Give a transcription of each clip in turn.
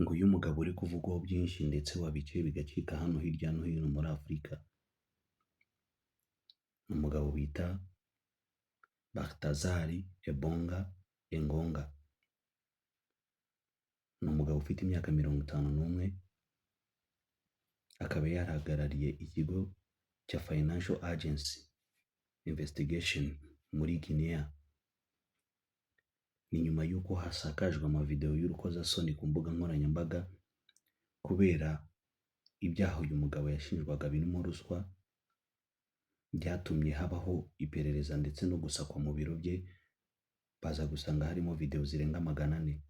ngo uyu mugabo uri kuvugwaho byinshi ndetse wabicaye bigacika hano hirya no hino muri Afurika, ni umugabo bita Balthazar Engonga. Ni umugabo ufite imyaka 51, akaba yarahagarariye ikigo cya Financial Agency Investigation muri Guinea. Ni nyuma y'uko hasakajwe amavideo y'urukozasoni ku mbuga nkoranyambaga kubera ibyaha uyu mugabo yashinjwaga birimo ruswa, byatumye habaho iperereza ndetse no gusakwa mu biro bye, baza gusanga harimo video zirenga 400.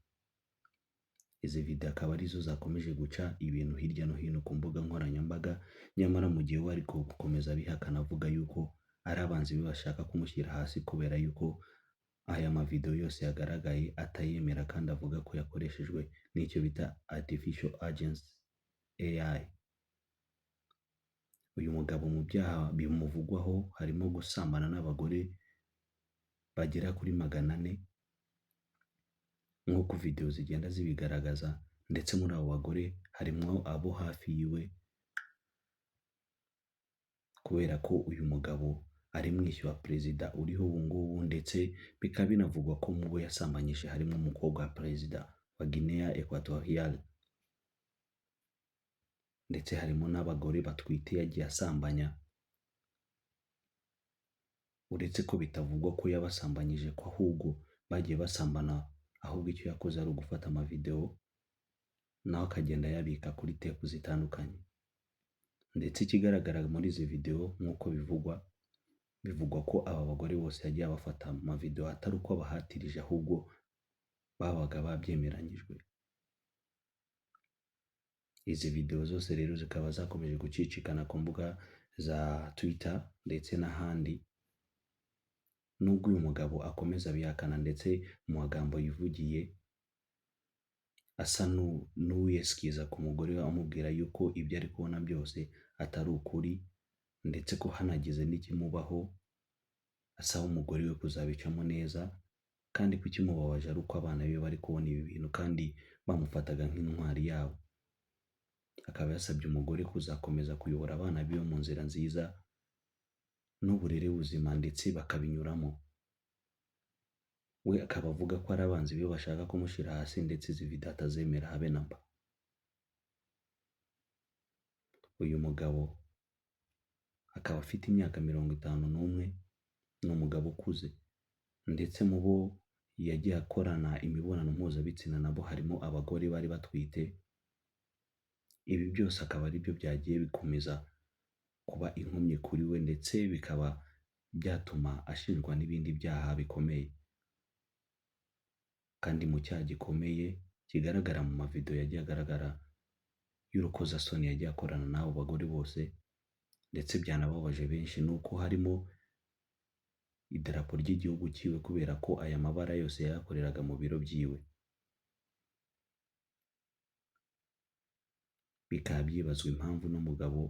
Izi video akaba arizo zakomeje guca ibintu hirya no hino ku mbuga nkoranyambaga, nyamara mu gihe we ari gukomeza bihakana avuga yuko ari abanzi be bashaka kumushyira hasi kubera yuko aya mavideo yose yagaragaye atayemera kandi avuga ko yakoreshejwe n'icyo bita Artificial Agents AI. Uyu mugabo mu byaha bimuvugwaho harimo gusambana n'abagore bagera kuri 400 nk'uko video zigenda zibigaragaza, ndetse muri abo bagore harimo abo hafi yiwe kubera ko uyu mugabo ari mwishywa wa perezida uriho ubu ngubu, ndetse bikaba binavugwa ko mu bo yasambanyije harimo umukobwa wa perezida wa Guinea Equatorial, ndetse harimo n'abagore batwite yagiye asambanya, uretse ko bitavugwa ko yabasambanyije, ko ahubwo bagiye basambana, ahubwo icyo yakoze ari ugufata amavideo nawe akagenda yabika kuri tepu zitandukanye. Ndetse ikigaragara muri izi video nk'uko bivugwa ko aba bagore bose yagiye abafata amavideo atari uko bahatirije, ahubwo babaga babyemeranyijwe. Izi video zose rero zikaba zakomeje gucicikana ku mbuga za Twitter ndetse n'ahandi, nubwo uyu mugabo akomeza bihakana ndetse mu magambo yivugiye asa n'uwiyesikiza ku mugore we, amubwira yuko ibyo ari kubona byose atari ukuri, ndetse ko hanagize n'ikimubaho asaba umugore we kuzabicamo neza, kandi ko ikimubabaje ari uko abana be bari kubona ibi bintu kandi bamufataga nk'intwari yabo. Akaba yasabye umugore kuzakomeza kuyobora abana be mu nzira nziza n'uburere buzima ndetse bakabinyuramo. We akaba avuga ko ari abanzi be bashaka kumushyira hasi, ndetse izi video atazemera habe namba. Uyu mugabo akaba afite imyaka 51, ni umugabo ukuze, ndetse mu bo yagiye akorana imibonano mpuzabitsina nabo harimo abagore bari batwite. Ibi byose akaba ari byo byagiye bikomeza kuba inkomyi kuri we, ndetse bikaba byatuma ashinjwa n'ibindi byaha bikomeye. Kandi mu cyaha gikomeye kigaragara mu mavideo yagiye agaragara y'urukozasoni yagiye akorana n'abo bagore bose, ndetse byanababaje benshi, nuko harimo idarapo ry'igihugu cyiwe kubera ko aya mabara yose yayakoreraga mu biro byiwe. Bikaba byibazwa impamvu n'umugabo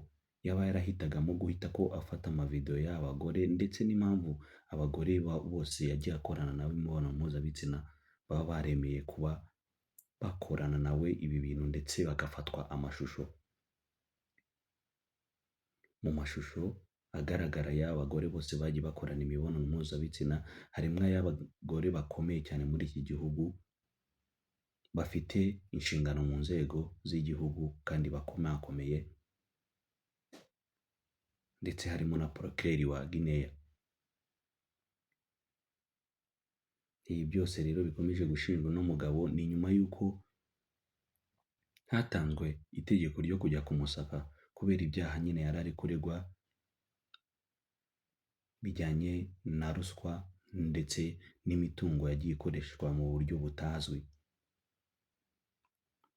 yaba yarahitagamo guhita ko afata amavideo y'abagore, ndetse n'impamvu abagore bose yagiye akorana nawe imibonano mpuzabitsina baba baremeye kuba bakorana nawe ibi bintu, ndetse bagafatwa amashusho. Mu mashusho agaragara y'abagore bose bagiye bakorana imibonano mpuzabitsina harimo ay'abagore bakomeye cyane muri iki gihugu, bafite inshingano mu nzego z'igihugu kandi bakomakomeye, ndetse harimo na procureur wa Guinea. Ibi byose rero bikomeje gushinjwa n'umugabo, ni nyuma y'uko hatanzwe itegeko ryo kujya kumusaka kubera ibyaha nyine yari ari kuregwa bijyanye na ruswa ndetse n'imitungo yagiye ikoreshwa mu buryo butazwi.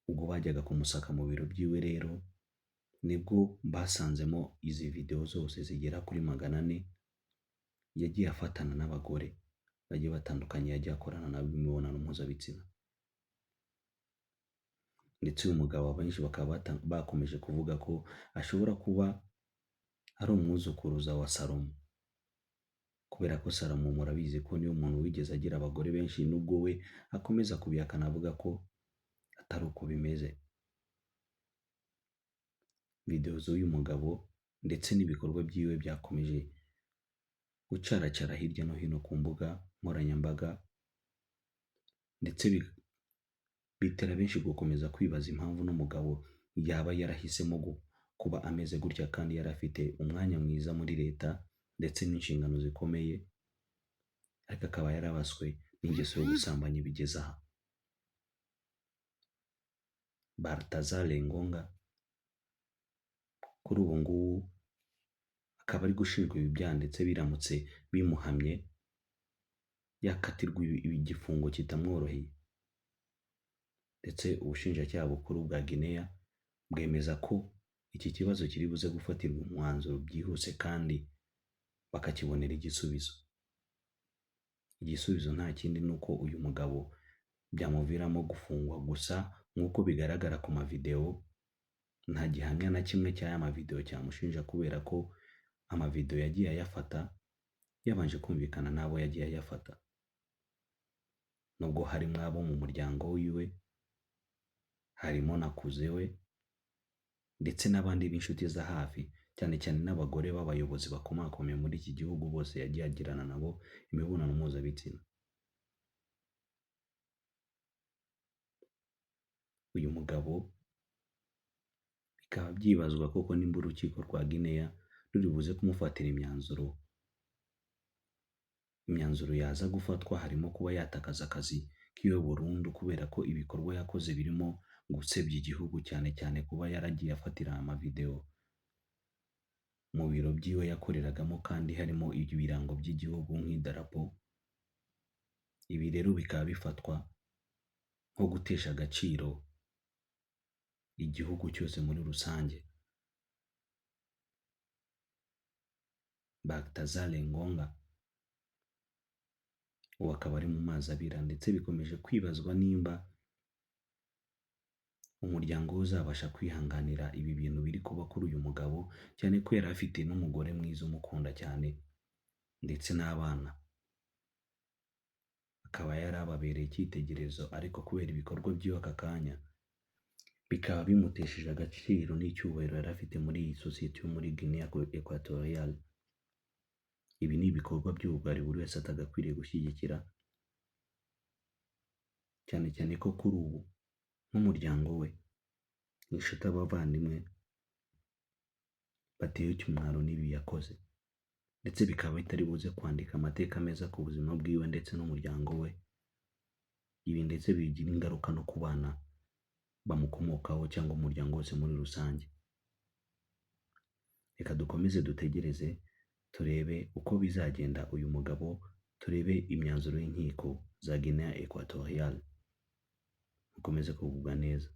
Ubwo bajyaga kumusaka mu biro byiwe rero nibwo basanzemo izi video zose zigera kuri 400 yagiye afatana n'abagore bagiye batandukanye, yagiye akorana nabo imibonano mpuzabitsina. Ndetse uyu mugabo abenshi bakaba bakomeje kuvuga ko ashobora kuba ari umwuzukuruza wa Salomo, kubera ko Salomo murabizi ko niyo muntu wigeze agira abagore benshi, nubwo we akomeza kubihakana avuga ko atari uko bimeze. Video z'uyu mugabo ndetse n'ibikorwa byiwe byakomeje gucaracara hirya no hino ku mbuga nkoranyambaga, ndetse bitera benshi gukomeza kwibaza impamvu n'umugabo yaba yarahisemo kuba ameze gutya kandi yari afite umwanya mwiza muri leta ndetse n'inshingano zikomeye, ariko akaba yarabaswe n'ingeso y'ubusambanyi bigeze aha. Balthazar Engonga kuri ubu ngubu akaba ari gushinjwa ibi byaha, ndetse biramutse bimuhamye yakatirwa igifungo kitamworoheye. Ndetse ubushinjacyaha bukuru bwa Guinea bwemeza ko iki kibazo kiri buze gufatirwa umwanzuro byihuse kandi bakakibonera igisubizo. Igisubizo nta kindi ni uko uyu mugabo byamuviramo gufungwa gusa, nk'uko bigaragara ku mavideo nta gihamya na kimwe cy'aya mavideo cyamushinja, kubera ko amavideo yagiye ayafata yabanje kumvikana n'abo yagiye ayafata, nubwo harimo abo mu muryango wiwe, harimo na kuze we ndetse n'abandi b'inshuti za hafi, cyane cyane n'abagore b'abayobozi bakomakomeye muri iki gihugu, bose yagiye agirana nabo imibonano mpuzabitsina. Uyu mugabo bikaba byibazwa koko nimba urukiko rwa Guinea ruri buze kumufatira imyanzuro yaza gufatwa, harimo kuba yatakaza akazi kiwe burundu, kubera ko ibikorwa yakoze birimo gusebya igihugu, cyane cyane kuba yaragiye afatira amavideo mu biro byiwe yakoreragamo kandi harimo ibirango by'igihugu nk'idarapo. Ibi rero bikaba bifatwa nko gutesha agaciro igihugu cyose muri rusange. Balthazar Engonga ubu akaba ari mu mazi abira, ndetse bikomeje kwibazwa nimba umuryango we uzabasha kwihanganira ibi bintu biri kuba kuri uyu mugabo, cyane ko yari afite n'umugore mwiza umukunda cyane ndetse n'abana, akaba yari ababereye icyitegererezo, ariko kubera ibikorwa by'iwe aka kanya bikaba bimutesheje agaciro n'icyubahiro yari afite muri iyi sosiyete yo muri Guinea Equatorial. Ibi ni ibikorwa by'ubugwari buri wese atagakwiriye gushyigikira, cyane cyane ko kuri ubu nk'umuryango we, inshuti, abavandimwe batewe icyumwaro n'ibi yakoze, ndetse bikaba bitari buze kwandika amateka meza ku buzima bwiwe ndetse n'umuryango we. Ibi ndetse bigira ingaruka no ku bana bamukomokaho cyangwa umuryango wose muri rusange. Reka dukomeze dutegereze turebe uko bizagenda uyu mugabo, turebe imyanzuro y'inkiko za Guinea Equatorial. Mukomeze kugubwa neza.